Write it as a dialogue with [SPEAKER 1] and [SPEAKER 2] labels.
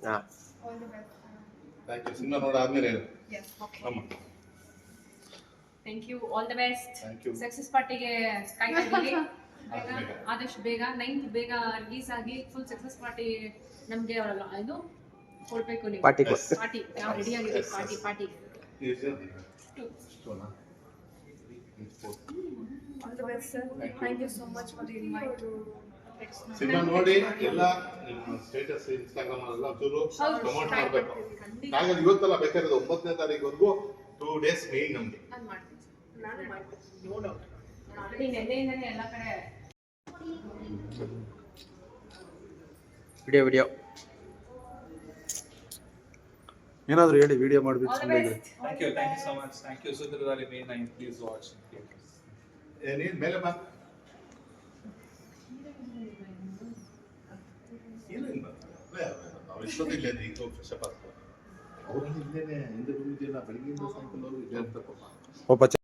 [SPEAKER 1] ಹಾಂ
[SPEAKER 2] All the best.
[SPEAKER 3] Thank you. ಸಿನಿಮಾ ನೋಡಾದ್ಮೇಲೆ ಹೇಳು.
[SPEAKER 2] Yes. Okay.
[SPEAKER 3] ಅಮ್ಮ
[SPEAKER 4] thank you, all the best.
[SPEAKER 3] Thank you.
[SPEAKER 4] Success ಪಾರ್ಟಿಗೆ ಕಾಯ್ತಾ ಇದ್ದೀವಿ.
[SPEAKER 3] ಬೇಗ.
[SPEAKER 4] ಆದಷ್ಟು ಬೇಗ 9th ಬೇಗ ರಿಲೀಸ್ ಆಗಿ ಫುಲ್ ಸಕ್ಸಸ್ ಪಾರ್ಟಿ ನಮಗೆ ಇದು ಕೊಡ್ಬೇಕು ನೀವು.
[SPEAKER 1] ಪಾರ್ಟಿ
[SPEAKER 4] ಪಾರ್ಟಿ ನಾವು ರೆಡಿ ಆಗಿದ್ದೀವಿ. Party
[SPEAKER 3] ಇಷ್ಟೋನಾ?
[SPEAKER 2] All the best, sir. Thank you so much for the invite.
[SPEAKER 3] Cinema ನೋಡಿ ಎಲ್ಲ ನಿಮ್ಮ ಸ್ಟೇಟಸ್ ಇನ್ಸ್ಟಾಗ್ರಾಮ್ ಎಲ್ಲ ಚೂರು ಪ್ರಮೋಟ್ ಮಾಡಬೇಕು. ಹಾಗಾಗಿ ಇವತ್ತಲ್ಲ ಬೇಕಾದ್ರೆ 9ನೇ ತಾರೀಕುವರೆಗೂ 2 days ಮೇನ್ ನಮಗೆ.
[SPEAKER 4] ನಾನು ಮಾಡ್ತೀನಿ.
[SPEAKER 2] ನಾನು ಮಾಡ್ತೀನಿ.
[SPEAKER 4] No doubt. ಆಲ್ರೆಡಿ ನೆನ್ನೆಯಿಂದನೇ ಎಲ್ಲ ಕಡೆ
[SPEAKER 1] ವಿಡಿಯೋ
[SPEAKER 5] ಏನಾದರೂ ಹೇಳಿ ವಿಡಿಯೋ ಮಾಡಿಬಿಟ್ಟು
[SPEAKER 4] ಆಲ್ ದ
[SPEAKER 5] ಸುಮ್ಮನೆ
[SPEAKER 4] best.
[SPEAKER 6] Thank you so much. Thank you, Sudhirudari May 9. Please watch.
[SPEAKER 3] ನೀನು ಮೇಲೆ ಬಾ. ಏನಿಲ್ಲ ನಾವು ಇಷ್ಟೊತ್ತಿಲ್ಲ ಈಗ ಫ್ರೆಶ್ ಅಪ್ ಆಗ್ತದೆ. ಅವ್ರು ಇಲ್ಲೇನೆ ಹಿಂದೆ ರೂಮ್ ಇದೆಯಲ್ಲ, ಬೆಳಗ್ಗೆಯಿಂದ ಸಾಯಂಕಾಲವರೆಗೂ ಇಲ್ಲೇ ಇರ್ತಾರೆ ಪಾಪ.
[SPEAKER 5] ಪಾಪ